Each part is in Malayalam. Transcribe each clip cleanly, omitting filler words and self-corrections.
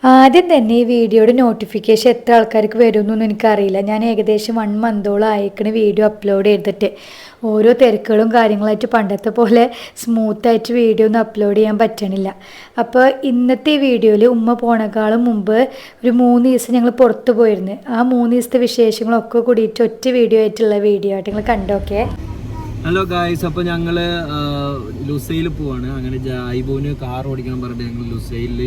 ആദ്യം തന്നെ ഈ വീഡിയോയുടെ നോട്ടിഫിക്കേഷൻ എത്ര ആൾക്കാർക്ക് വരുമെന്നൊന്നും എനിക്കറിയില്ല. ഞാൻ ഏകദേശം 1 മന്തോളം അയക്കണ വീഡിയോ അപ്ലോഡ് ചെയ്തിട്ട് ഓരോ തിരക്കുകളും കാര്യങ്ങളായിട്ട് പണ്ടത്തെ പോലെ സ്മൂത്തായിട്ട് വീഡിയോ ഒന്നും അപ്ലോഡ് ചെയ്യാൻ പറ്റണില്ല. അപ്പോൾ ഇന്നത്തെ ഈ വീഡിയോയിൽ ഉമ്മ പോണേക്കാളും മുമ്പ് ഒരു 3 ദിവസം ഞങ്ങൾ പുറത്ത് പോയിരുന്നു. ആ 3 ദിവസത്തെ വിശേഷങ്ങളൊക്കെ കൂടിയിട്ട് ഒറ്റ വീഡിയോ ആയിട്ടുള്ള വീഡിയോ ആയിട്ട് നിങ്ങൾ കണ്ടോക്കെ. ഹലോ ഗായ്സ്, അപ്പോൾ ഞങ്ങൾ ലുസൈൽ പോവാണ്. അങ്ങനെ ഐബോന് കാർ ഓടിക്കണം പറഞ്ഞിട്ട് ഞങ്ങൾ ലുസൈലിൽ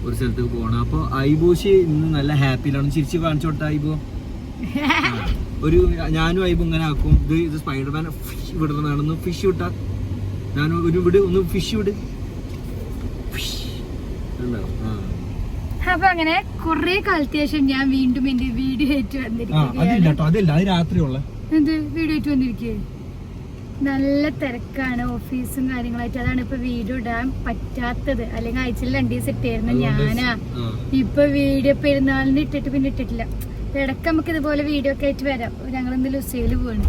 ഒരു സ്ഥലത്തേക്ക് പോകണം. അപ്പോൾ ഐബോഷി ഇന്ന് നല്ല ഹാപ്പിയിലാണ്. ചിരിച്ച് കാണിച്ചു കൊടുത്ത ഐബോ ഒരു ഞാനും ഐബോ ഇങ്ങനെ ആക്കും. ഇത് സ്പൈഡർമാൻ വിടുന്നതാണെന്ന് ഫിഷ് വിട്ടാ ഞാൻ ഒരു വിട് ഒന്ന് ഫിഷ് വിട്. അപ്പൊ അങ്ങനെ കുറെ കാലത്തിന് ശേഷം ഞാൻ വീണ്ടും എന്റെ വീഡിയോ ആയിട്ട് വന്നിരിക്കുകയാണ്. രാത്രിയുള്ള വീഡിയോ ആയിട്ട് വന്നിരിക്കുക. നല്ല തിരക്കാണ്, ഓഫീസും കാര്യങ്ങളായിട്ട്. അതാണ് ഇപ്പൊ വീഡിയോ ഇടാൻ പറ്റാത്തത്. അല്ലെങ്കിൽ ആഴ്ചയിൽ 2 ദിവസം ഇട്ടായിരുന്നു ഞാനാ. ഇപ്പൊ വീഡിയോ പെരുന്നാളിന് ഇട്ടിട്ട് പിന്നെ ഇട്ടിട്ടില്ല. ഇടയ്ക്ക് നമുക്ക് ഇതുപോലെ വീഡിയോ ഒക്കെ ആയിട്ട് വരാം. ഞങ്ങൾ ഇന്ന് ലുസൈൽ പോവാണ്.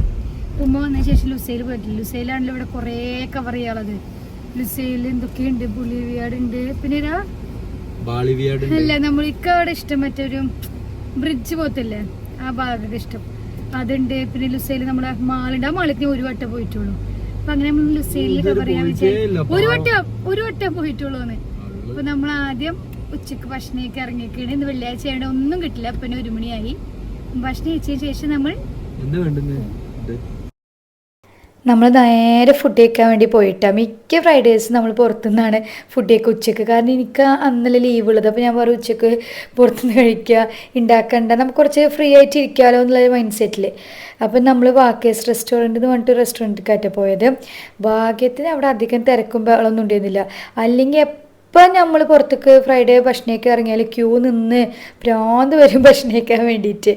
ഉമ്മ വന്നതിന് ശേഷം ലുസൈൽ പോയിട്ടില്ല. ലുസൈലാണല്ലോ ഇവിടെ കുറെ കവർ ചെയ്യാനുള്ളത്. ലുസൈൽ എന്തൊക്കെയുണ്ട്, ബൊളിവിയാട് ഉണ്ട്, പിന്നെ അല്ല നമ്മൾക്ക് അവിടെ ഇഷ്ടം മറ്റൊരു ബ്രിഡ്ജ് പോകത്തില്ലേ, ആ ഭാഗമൊക്കെ ഇഷ്ടം അതുണ്ട്. പിന്നെ ലുസൈൽ നമ്മുടെ മാളുണ്ട്. ആ മാളിക്ക് ഒരു വട്ടം പോയിട്ടുള്ളൂ. അപ്പൊ അങ്ങനെ നമ്മൾ ലുസൈലിൽ പറയാൻ ഒരു വട്ടം പോയിട്ടുള്ളൂ. അപ്പൊ നമ്മൾ ആദ്യം ഉച്ചക്ക് ഭക്ഷണമൊക്കെ ഇറങ്ങിയൊക്കെയാണ്. ഇന്ന് വെള്ളിയാഴ്ച ആയതുകൊണ്ട് ഒന്നും കിട്ടില്ല. പിന്നെ 1 മണിയായി. ഭക്ഷണം കഴിച്ചതിന് ശേഷം നമ്മൾ നേരെ ഫുഡ് കഴിക്കാൻ വേണ്ടി പോയിട്ടാണ്. മിക്ക ഫ്രൈഡേയ്സും നമ്മൾ പുറത്തുനിന്നാണ് ഫുഡ് കഴിക്കുക ഉച്ചക്ക്. കാരണം എനിക്ക് അന്നലെ ലീവ് ഉള്ളത്. അപ്പോൾ ഞാൻ പറയും ഉച്ചക്ക് പുറത്തുനിന്ന് കഴിക്കുക, ഉണ്ടാക്കണ്ട, നമുക്ക് കുറച്ച് ഫ്രീ ആയിട്ട് ഇരിക്കാമല്ലോ എന്നുള്ള മൈൻഡ് സെറ്റിൽ. അപ്പം നമ്മൾ വാക്കേഴ്സ് റെസ്റ്റോറൻറ്റ് എന്ന് പറഞ്ഞിട്ട് റെസ്റ്റോറൻറ്റിലേക്കായിട്ട് പോയത്. ഭാഗ്യത്തിന് അവിടെ അധികം തിരക്കും ബഹളമൊന്നും ഉണ്ടായിരുന്നില്ല. അല്ലെങ്കിൽ ഇപ്പം നമ്മൾ പുറത്തേക്ക് ഫ്രൈഡേ ഭക്ഷണമൊക്കെ ഇറങ്ങിയാൽ ക്യൂ നിന്ന് ഭ്രാന്ത് വരും ഭക്ഷണം കഴിക്കാൻ വേണ്ടിയിട്ട്.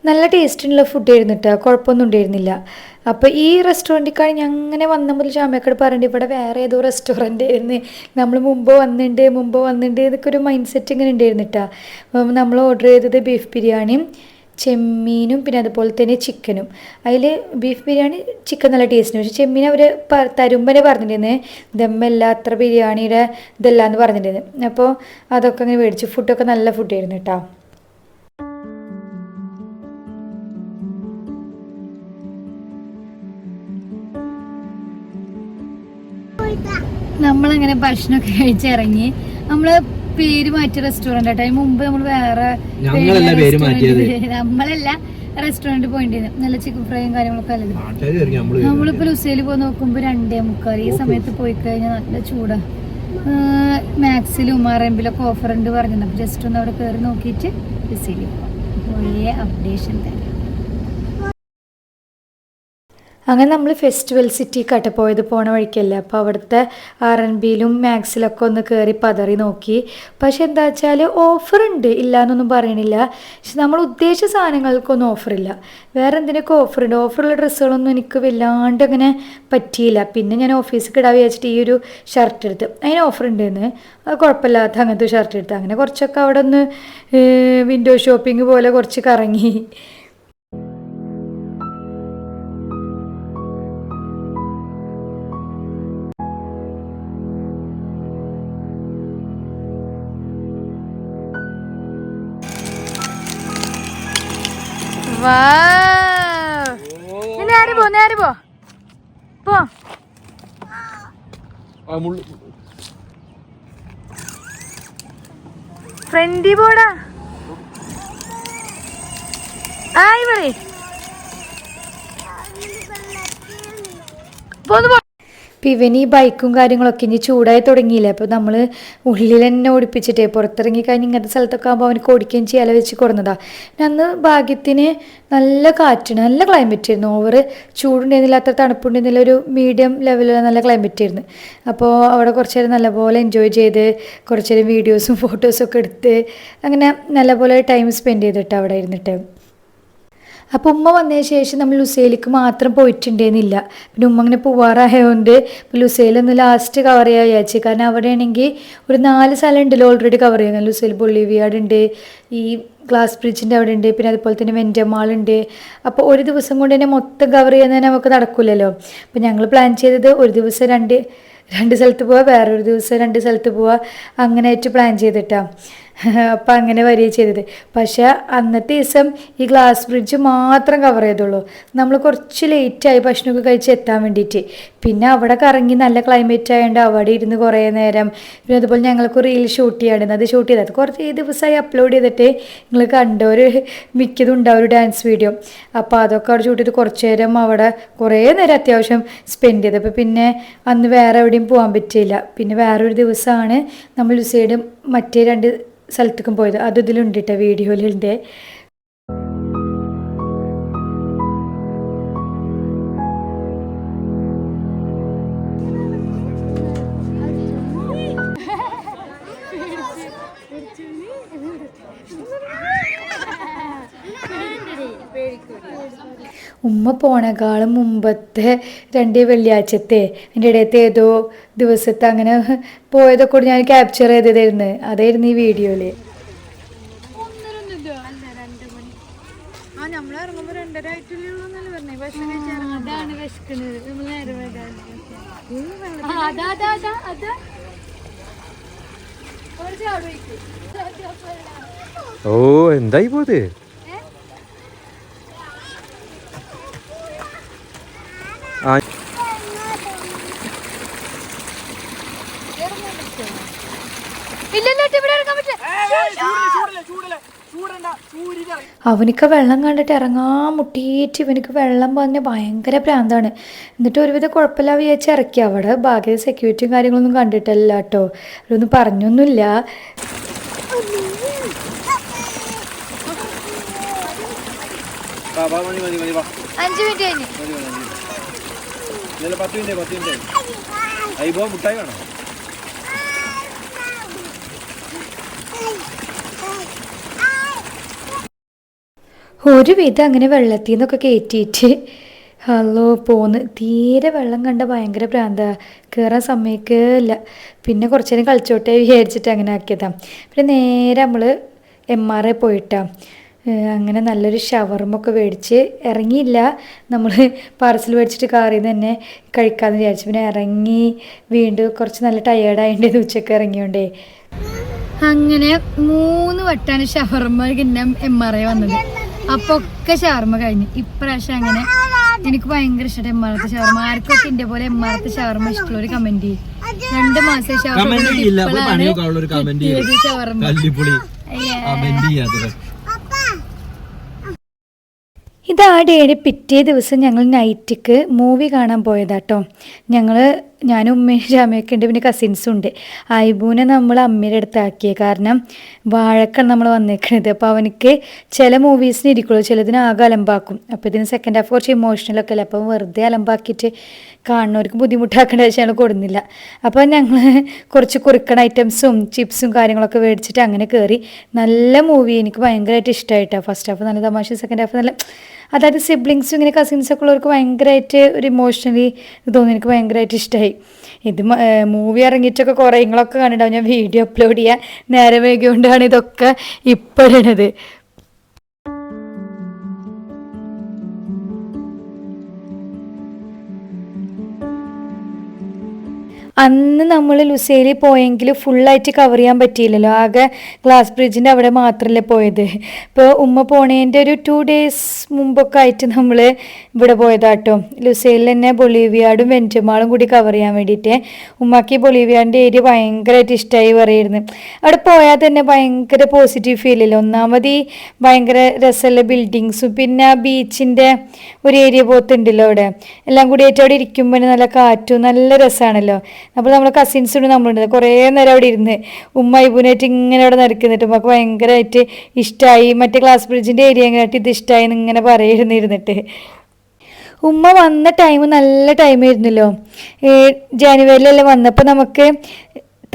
നല്ല ടേസ്റ്റിനുള്ള ഫുഡ് ആയിരുന്നു കേട്ടോ, കുഴപ്പമൊന്നും ഉണ്ടായിരുന്നില്ല. അപ്പോൾ ഈ റെസ്റ്റോറൻറ്റിൽ ഞാൻ അങ്ങനെ വന്ന മുതൽ ചാമക്കട് പറഞ്ഞിട്ട് ഇവിടെ വേറെ ഏതോ റെസ്റ്റോറൻ്റ് ആയിരുന്നു, നമ്മൾ മുമ്പ് വന്നിട്ടുണ്ട് എന്നൊക്കെ ഒരു മൈൻഡ് സെറ്റ് ഇങ്ങനെ ഉണ്ടായിരുന്നു കേട്ടോ. നമ്മൾ ഓർഡർ ചെയ്തത് ബീഫ് ബിരിയാണിയും ചെമ്മീനും പിന്നെ അതുപോലെ തന്നെ ചിക്കനും. അതിൽ ബീഫ് ബിരിയാണി ചിക്കൻ നല്ല ടേസ്റ്റിന്, പക്ഷേ ചെമ്മീൻ അവർ തരുമ്പനെ പറഞ്ഞിട്ടുണ്ടായിരുന്നു ദമ്മല്ല, അത്ര ബിരിയാണിയുടെ ഇതല്ല എന്ന് പറഞ്ഞിട്ടുണ്ടായിരുന്നു. അപ്പോൾ അതൊക്കെ അങ്ങനെ മേടിച്ചു. ഫുഡൊക്കെ നല്ല ഫുഡായിരുന്നു കേട്ടോ. നമ്മളങ്ങനെ ഭക്ഷണമൊക്കെ കഴിച്ചിറങ്ങി. നമ്മള് പേര് മാറ്റിയ റെസ്റ്റോറന്റ് ആയിട്ട് മുമ്പ് നമ്മൾ വേറെ നമ്മളല്ല റെസ്റ്റോറന്റ് പോയിട്ടുണ്ട്. നല്ല ചിക്കൻ ഫ്രൈയും കാര്യങ്ങളൊക്കെ അല്ലത്. നമ്മളിപ്പോ ലുസൈൽ പോയി നോക്കുമ്പോ 2:45 ഈ സമയത്ത് പോയി കഴിഞ്ഞാൽ നല്ല ചൂടാ. മാക്സിലും RMBയിലൊക്കെ ഓഫർ ഉണ്ട് പറഞ്ഞിട്ടുണ്ട്. അപ്പൊ ജസ്റ്റ് ഒന്ന് അവിടെ കയറി നോക്കിയിട്ട് ലുസൈൽ പോയ അപ്ഡേഷൻ തരാം. അങ്ങനെ നമ്മൾ ഫെസ്റ്റിവൽ സിറ്റി പോയത് പോണ വഴിക്കല്ലേ. അപ്പോൾ അവിടുത്തെ RMBയിലും മാക്സിലൊക്കെ ഒന്ന് കയറി പതറി നോക്കി. പക്ഷെ എന്താ വെച്ചാൽ ഓഫറുണ്ട്, ഇല്ല എന്നൊന്നും പറയണില്ല. പക്ഷെ നമ്മൾ ഉദ്ദേശിച്ച സാധനങ്ങൾക്കൊന്നും ഓഫറില്ല. വേറെ എന്തിനൊക്കെ ഓഫറുണ്ട്. ഓഫറുള്ള ഡ്രസ്സുകളൊന്നും എനിക്ക് വല്ലാണ്ട് അങ്ങനെ പറ്റിയില്ല. പിന്നെ ഞാൻ ഓഫീസിൽ ഇടാൻ വിചാരിച്ചിട്ട് ഈ ഒരു ഷർട്ട് എടുത്ത്, അതിന് ഓഫർ ഉണ്ടെന്ന്, അത് കുഴപ്പമില്ലാത്ത അങ്ങനത്തെ ഷർട്ട് എടുത്ത്. അങ്ങനെ കുറച്ചൊക്കെ അവിടെ ഒന്ന് വിൻഡോ ഷോപ്പിംഗ് പോലെ കുറച്ച് കറങ്ങി. നേരെ പോ ഫ്രണ്ടി പോടാ. ആയി പറ പോന്നു. അപ്പം ഇവന് ഈ ബൈക്കും കാര്യങ്ങളൊക്കെ ഇനി ചൂടായി തുടങ്ങിയില്ലേ. അപ്പോൾ നമ്മൾ ഉള്ളിൽ തന്നെ ഓടിപ്പിച്ചിട്ടേ പുറത്തിറങ്ങി കഴിഞ്ഞ് ഇങ്ങനത്തെ സ്ഥലത്തൊക്കെ ആകുമ്പോൾ അവനക്ക് ഓടിക്കുകയും ചെയ്യാൻ വെച്ച് കൊടുന്നതാണ്. അന്ന് ഭാഗ്യത്തിന് നല്ല കാറ്റാണ്, നല്ല ക്ലൈമറ്റ് ആയിരുന്നു. ഓവർ ചൂടുണ്ടായിരുന്നില്ല, അത്ര തണുപ്പുണ്ടായിരുന്നില്ല, ഒരു മീഡിയം ലെവലിലുള്ള നല്ല ക്ലൈമറ്റ് ആയിരുന്നു. അപ്പോൾ അവിടെ കുറച്ച് നേരം നല്ലപോലെ എൻജോയ് ചെയ്ത് കുറച്ച് നേരം വീഡിയോസും ഫോട്ടോസും ഒക്കെ എടുത്ത് അങ്ങനെ നല്ലപോലെ ടൈം സ്പെൻഡ് ചെയ്തിട്ട് അവിടെ ഇരുന്നിട്ട് അപ്പോൾ ഉമ്മ വന്നതിന് ശേഷം നമ്മൾ ലുസൈലേക്ക് മാത്രം പോയിട്ടുണ്ടേന്നില്ല. പിന്നെ ഉമ്മ അങ്ങനെ പോവാറായതുകൊണ്ട് ഇപ്പോൾ ലുസൈലൊന്ന് ലാസ്റ്റ് കവർ ചെയ്യാൻ വിചാരിച്ചു. കാരണം അവിടെയാണെങ്കിൽ ഒരു 4 സ്ഥലം ഉണ്ടല്ലോ ഓൾറെഡി കവർ ചെയ്യുന്നത്. ലുസൈൽ ബൊളീവിയാട് ഉണ്ട്, ഈ ഗ്ലാസ് ബ്രിഡ്ജിൻ്റെ അവിടെ ഉണ്ട്, പിന്നെ അതുപോലെ തന്നെ വെൻറ്റമാളുണ്ട്. അപ്പോൾ ഒരു ദിവസം കൊണ്ട് തന്നെ മൊത്തം കവർ ചെയ്യുന്നതിന് നമുക്ക് നടക്കില്ലല്ലോ. അപ്പോൾ ഞങ്ങൾ പ്ലാൻ ചെയ്തത് ഒരു ദിവസം രണ്ട് സ്ഥലത്ത് പോവുക, വേറൊരു ദിവസം 2 സ്ഥലത്ത് പോവുക, അങ്ങനെ ആയിട്ട് പ്ലാൻ ചെയ്തിട്ടാണ്. അപ്പം അങ്ങനെ വരികയാണ് ചെയ്തത്. പക്ഷേ അന്നത്തെ ദിവസം ഈ ഗ്ലാസ് ബ്രിഡ്ജ് മാത്രം കവർ ചെയ്തുള്ളൂ. നമ്മൾ കുറച്ച് ലേറ്റായി ഭക്ഷണമൊക്കെ കഴിച്ച് എത്താൻ വേണ്ടിയിട്ട്. പിന്നെ അവിടെ കറങ്ങി നല്ല ക്ലൈമറ്റ് ആയതുകൊണ്ട് അവിടെ ഇരുന്ന് കുറേ നേരം. പിന്നെ അതുപോലെ ഞങ്ങൾക്ക് റീൽ ഷൂട്ട് ചെയ്യാറുണ്ട്. അത് ഷൂട്ട് ചെയ്തത് കുറച്ച് ദിവസമായി അപ്ലോഡ് ചെയ്തിട്ട് നിങ്ങൾ കണ്ടവർ മിക്കതും ഉണ്ടാവും ഒരു ഡാൻസ് വീഡിയോ. അപ്പോൾ അതൊക്കെ അവിടെ ഷൂട്ട് ചെയ്ത് കുറച്ച് നേരം അവിടെ കുറേ നേരം അത്യാവശ്യം സ്പെൻഡ് ചെയ്ത്. അപ്പോൾ പിന്നെ അന്ന് വേറെ എവിടെയും പോകാൻ പറ്റിയില്ല. പിന്നെ വേറൊരു ദിവസമാണ് നമ്മൾ ലുസൈഡ് മറ്റേ 2 സ്ഥലത്തേക്കും പോയത്. അത് ഇതിലുണ്ട് കേട്ടോ, വീഡിയോയിലുണ്ട്. ഉമ്മ പോണേക്കാളും മുമ്പത്തെ 2 വെള്ളിയാഴ്ചത്തെ എൻ്റെ ഇടയത്തെ ഏതോ ദിവസത്തെ അങ്ങനെ പോയതൊക്കെ കൂടി ഞാൻ ക്യാപ്ചർ ചെയ്തതായിരുന്നു. അതായിരുന്നു ഈ വീഡിയോയിൽ. ഓ എന്തായി പോത് അവനിക്ക് വെള്ളം കണ്ടിട്ട് ഇറങ്ങാൻ മുട്ടിയിട്ട് ഇവനിക്ക് വെള്ളം പറഞ്ഞ് ഭയങ്കര പ്രാന്താണ്. എന്നിട്ട് ഒരുവിധ കുഴപ്പമില്ല വിചാരിച്ച് ഇറക്കി. അവിടെ ഭാഗ്യ സെക്യൂരിറ്റിയും കാര്യങ്ങളൊന്നും കണ്ടിട്ടല്ല കേട്ടോ, അവരൊന്നും പറഞ്ഞൊന്നുമില്ല. ഒരുവിധം അങ്ങനെ വെള്ളത്തിൽ നിന്നൊക്കെ കയറ്റിയിട്ട് ഹലോ പോന്ന്. തീരെ വെള്ളം കണ്ട ഭയങ്കര പ്രാന്ത, കയറാൻ സമ്മതിക്കില്ല. പിന്നെ കുറച്ച് നേരം കളിച്ചോട്ടെ വിചാരിച്ചിട്ട് അങ്ങനെ ആക്കിയതാണ്. പിന്നെ നേരെ നമ്മൾ MRI പോയിട്ടാണ്. അങ്ങനെ നല്ലൊരു ഷവർമൊക്കെ മേടിച്ച് ഇറങ്ങിയില്ല. നമ്മൾ പാർസൽ മേടിച്ചിട്ട് കാറിൽ നിന്ന് തന്നെ കഴിക്കാമെന്ന് വിചാരിച്ചു. പിന്നെ ഇറങ്ങി വീണ്ടും കുറച്ച് നല്ല ടയേർഡായിട്ട് ഉച്ചയ്ക്ക് ഇറങ്ങിയോണ്ടേ. അങ്ങനെ 3 വട്ടാണ് ഷവർമ പിന്നെ MRI വന്നത്. അപ്പോൾ ഒക്കെ ഷവർമ കഴിഞ്ഞു. ഇപ്രാവശ്യം അങ്ങനെ എനിക്ക് ഭയങ്കര ഇഷ്ടം MRത്തെ ഷവർമ. ആർക്കൊക്കെ എൻ്റെ പോലെ MRത്തെ ഷവർമ ഇഷ്ടമുള്ളൊരു കമന്റ് ചെയ്യും. 2 മാസം ഷവർമ. ഇതാടെ പിറ്റേ ദിവസം ഞങ്ങൾ നൈറ്റിക്ക് മൂവി കാണാൻ പോയതാട്ടോ. ഞാനും ഉമ്മയും ജാമ്യൊക്കെ ഉണ്ട്, പിന്നെ കസിൻസും ഉണ്ട്. ഐബൂനെ നമ്മൾ അമ്മയുടെ അടുത്താക്കിയത്. കാരണം വാഴക്കാണ് നമ്മൾ വന്നേക്കണത്. അപ്പോൾ അവനക്ക് ചില മൂവീസിന് ഇരിക്കുള്ളൂ, ചിലതിന് ആകെ അലമ്പാക്കും. അപ്പോൾ ഇതിന് സെക്കൻഡ് ഹാഫ് കുറച്ച് ഇമോഷണലൊക്കെ അല്ലേ, അപ്പം വെറുതെ അലമ്പാക്കിയിട്ട് കാണുന്നവർക്ക് ബുദ്ധിമുട്ടാക്കേണ്ട വെച്ചാൽ ഞങ്ങൾ കൊടുന്നില്ല. അപ്പോൾ ഞങ്ങൾ കുറച്ച് കുറുക്കണ ഐറ്റംസും ചിപ്സും കാര്യങ്ങളൊക്കെ മേടിച്ചിട്ട് അങ്ങനെ കയറി. നല്ല മൂവി, എനിക്ക് ഭയങ്കരമായിട്ട് ഇഷ്ടമായിട്ടാണ്. ഫസ്റ്റ് ഹാഫ് നല്ല തമാശ, സെക്കൻഡ് ഹാഫ് നല്ല, അതായത് സിബ്ലിങ്സും ഇങ്ങനെ കസിൻസൊക്കെ ഉള്ളവർക്ക് ഭയങ്കരമായിട്ട് ഒരു ഇമോഷണലി തോന്നി. എനിക്ക് ഭയങ്കരമായിട്ട് ഇഷ്ടമായി. ഇത് മൂവി ഇറങ്ങിയിട്ടൊക്കെ കുറേ നിങ്ങളൊക്കെ കണ്ടിട്ടുണ്ടാവും. ഞാൻ വീഡിയോ അപ്ലോഡ് ചെയ്യാൻ നേരം വൈകിയോണ്ടാണ് ഇതൊക്കെ ഇപ്പോഴത്. അന്ന് നമ്മൾ ലുസൈൽ പോയെങ്കിൽ ഫുള്ളായിട്ട് കവർ ചെയ്യാൻ പറ്റിയില്ലല്ലോ. ആകെ ഗ്ലാസ് ബ്രിഡ്ജിൻ്റെ അവിടെ മാത്രമല്ലേ പോയത്. ഇപ്പോൾ ഉമ്മ പോണേൻ്റെ ഒരു 2 ഡേയ്സ് മുമ്പൊക്കെ ആയിട്ട് നമ്മൾ ഇവിടെ പോയതാട്ടോ. ലുസൈലിൽ തന്നെ ബൊളീവിയാടും വെൻറ്റമാളും കൂടി കവർ ചെയ്യാൻ വേണ്ടിയിട്ട്. ഉമ്മക്ക് ഈ ബൊളീവിയാടിൻ്റെ ഏരിയ ഭയങ്കരമായിട്ട് ഇഷ്ടമായി പറയുന്നു. അവിടെ പോയാൽ തന്നെ ഭയങ്കര പോസിറ്റീവ് ഫീലില്ല. ഒന്നാമത് ഈ ഭയങ്കര രസമുള്ള ബിൽഡിങ്സും പിന്നെ ആ ബീച്ചിൻ്റെ ഒരു ഏരിയ പോത്തുണ്ടല്ലോ അവിടെ. എല്ലാം കൂടി ആയിട്ട് അവിടെ ഇരിക്കുമ്പോൾ നല്ല കാറ്റും നല്ല രസമാണല്ലോ. അപ്പോൾ നമ്മളെ കസിൻസുണ്ട്, നമ്മളുണ്ട്. കുറേ നേരം അവിടെ ഇരുന്ന് ഉമ്മ ഐബൂനായിട്ട് ഇങ്ങനെ അവിടെ നടക്കുന്നിട്ട് നമുക്ക് ഭയങ്കരമായിട്ട് ഇഷ്ടമായി. മറ്റേ ഗ്ലാസ് ബ്രിഡ്ജിൻ്റെ ഏരിയ എങ്ങനെയായിട്ട് ഇത് ഇഷ്ടമായി എന്ന് ഇങ്ങനെ പറയുന്നിരുന്നിട്ട്. ഉമ്മ വന്ന ടൈം നല്ല ടൈമായിരുന്നല്ലോ, ജനുവരിയിലെല്ലാം വന്നപ്പോൾ നമുക്ക്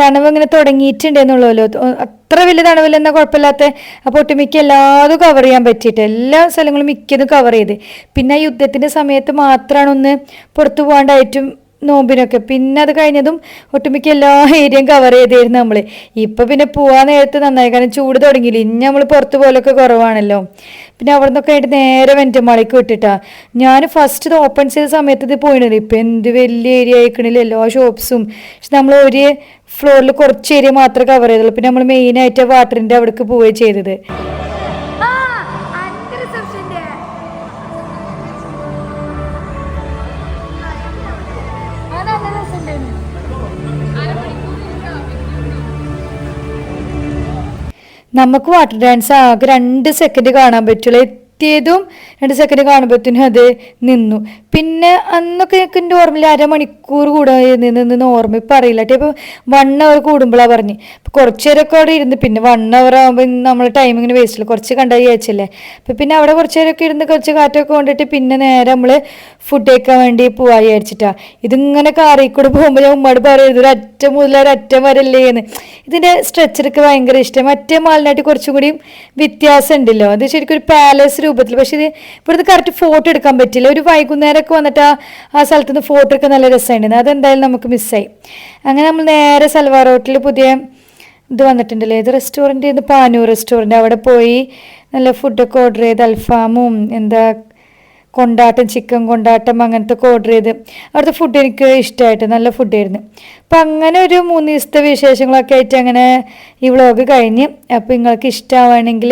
തണവ് ഇങ്ങനെ തുടങ്ങിയിട്ടുണ്ടെന്നുള്ളല്ലോ. അത്ര അത്ര വലിയ തണുവില്ലെന്ന കുഴപ്പമില്ലാത്ത. അപ്പോൾ ഒട്ടുമിക്ക എല്ലാതും കവർ ചെയ്യാൻ പറ്റിയിട്ട് എല്ലാ സ്ഥലങ്ങളും മിക്കതും കവർ ചെയ്ത്. പിന്നെ യുദ്ധത്തിൻ്റെ സമയത്ത് മാത്രമാണ് ഒന്ന് പുറത്തു പോകാണ്ടായിട്ടും നോമ്പിനൊക്കെ. പിന്നെ അത് കഴിഞ്ഞതും ഒട്ടുമിക്ക എല്ലാ ഏരിയയും കവർ ചെയ്തായിരുന്നു നമ്മൾ. ഇപ്പം പിന്നെ പോകാൻ നേരത്ത് നന്നായി, കാരണം ചൂട് തുടങ്ങിയില്ല. ഇനി നമ്മൾ പുറത്ത് പോലൊക്കെ കുറവാണല്ലോ. പിന്നെ അവിടെ നിന്നൊക്കെ ആയിട്ട് നേരെ വെൻറ്റമാളിക്ക് വിട്ടിട്ടാ. ഞാൻ ഫസ്റ്റ് ഇത് ഓപ്പൺ ചെയ്ത സമയത്ത് ഇത് പോയിട്ടില്ല. ഇപ്പം എന്ത് വലിയ ഏരിയ ആയിക്കണില്ല, എല്ലാ ഷോപ്സും. പക്ഷെ നമ്മൾ ഒരു ഫ്ലോറിൽ കുറച്ച് ഏരിയ മാത്രമേ കവർ ചെയ്തുള്ളൂ. പിന്നെ നമ്മൾ മെയിനായിട്ട് വാട്ടറിൻ്റെ അവിടേക്ക് പോവുകയും ചെയ്തത്. നമുക്ക് വാട്ടർ ഡാൻസ് ആകെ 2 സെക്കൻഡ് കാണാൻ പറ്റുള്ളൂ. എത്തിയതും 2 സെക്കൻഡ് കാണുമ്പോഴത്തേനും അത് നിന്നു. പിന്നെ അന്നൊക്കെ എനിക്ക് എൻ്റെ ഓർമ്മയിൽ അരമണിക്കൂർ കൂടെ നിന്ന് ഓർമ്മ ഇപ്പം അറിയില്ല കേട്ടോ. ഇപ്പോൾ 1 അവർ കൂടുമ്പോഴാണ് പറഞ്ഞ്. അപ്പോൾ കുറച്ച് നേരമൊക്കെ അവിടെ ഇരുന്ന്, പിന്നെ 1 അവർ ആകുമ്പോൾ നമ്മൾ ടൈമിങ്ങിന് വേസ്റ്റില്ല, കുറച്ച് കണ്ടാൽ വിചാരിച്ചല്ലേ. അപ്പോൾ പിന്നെ അവിടെ കുറച്ച് നേരമൊക്കെ ഇരുന്ന് കുറച്ച് കാറ്റൊക്കെ കൊണ്ടിട്ട് പിന്നെ നേരെ നമ്മൾ ഫുഡ് കഴിക്കാൻ വേണ്ടി പോവാ വിചാരിച്ചിട്ടാണ്. ഇതിങ്ങനെ കാറിൽ കൂടെ പോകുമ്പോൾ ഞാൻ ഉമ്മയോട് പറയുന്നത് ഒരു അറ്റം മുതൽ ഒരറ്റം വരല്ലേ എന്ന്. ഇതിൻ്റെ സ്ട്രെച്ചറൊക്കെ ഭയങ്കര ഇഷ്ടം. മറ്റേ മാളിനായിട്ട് കുറച്ചും കൂടി വ്യത്യാസം ഉണ്ടല്ലോ. അത് ശരിക്കും ഒരു പാലസ് രൂപത്തിൽ. പക്ഷെ ഇത് ഇവിടുത്തെ കറക്റ്റ് ഫോട്ടോ എടുക്കാൻ പറ്റില്ല. ഒരു വൈകുന്നേരമൊക്കെ വന്നിട്ട് ആ സ്ഥലത്ത് നിന്ന് ഫോട്ടോ എടുക്കാൻ നല്ല രസമുണ്ടായിരുന്നു. അതെന്തായാലും നമുക്ക് മിസ്സായി. അങ്ങനെ നമ്മൾ നേരെ സൽവാർ ഹോട്ടലിൽ പുതിയ ഇത് വന്നിട്ടുണ്ടല്ലോ, ഏത് റെസ്റ്റോറൻറ്റ്, പാനൂർ റെസ്റ്റോറൻറ്റ്. അവിടെ പോയി നല്ല ഫുഡൊക്കെ ഓർഡർ ചെയ്ത് അൽഫാമും കൊണ്ടാട്ടം, ചിക്കൻ കൊണ്ടാട്ടം അങ്ങനത്തെ ഒക്കെ ഓർഡർ ചെയ്ത്. അവിടുത്തെ ഫുഡ് എനിക്ക് ഇഷ്ടമായിട്ട് നല്ല ഫുഡായിരുന്നു. അപ്പം അങ്ങനെ ഒരു 3 ദിവസത്തെ വിശേഷങ്ങളൊക്കെ ആയിട്ട് അങ്ങനെ ഈ വ്ളോഗ് കഴിഞ്ഞ്. അപ്പോൾ നിങ്ങൾക്ക് ഇഷ്ടമാവുകയാണെങ്കിൽ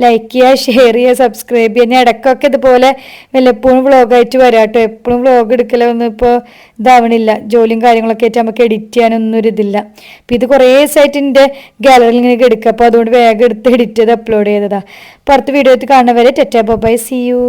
ലൈക്ക് ചെയ്യുക, ഷെയർ ചെയ്യുക, സബ്സ്ക്രൈബ് ചെയ്യുക. ഞാൻ ഇടയ്ക്കൊക്കെ ഇതുപോലെ വല്ലപ്പോഴും വ്ളോഗായിട്ട് വരാം കേട്ടോ. എപ്പോഴും വ്ളോഗ് എടുക്കലൊന്നും ഇപ്പോൾ ഇതാവണില്ല. ജോലിയും കാര്യങ്ങളൊക്കെ ആയിട്ട് നമുക്ക് എഡിറ്റ് ചെയ്യാനൊന്നും ഒരു ഇതില്ല. അപ്പം ഇത് കുറേ ദിവസമായിട്ട് എൻ്റെ ഗാലറിയിൽ ഇങ്ങനെ എടുക്കുക. അപ്പോൾ അതുകൊണ്ട് വേഗം എടുത്ത് എഡിറ്റ് ചെയ്ത് അപ്ലോഡ് ചെയ്തതാണ്. അപ്പോൾ അടുത്ത വീഡിയോയിൽ കാണുന്നവരെ ടെറ്റാ ബൈ, സീ യു.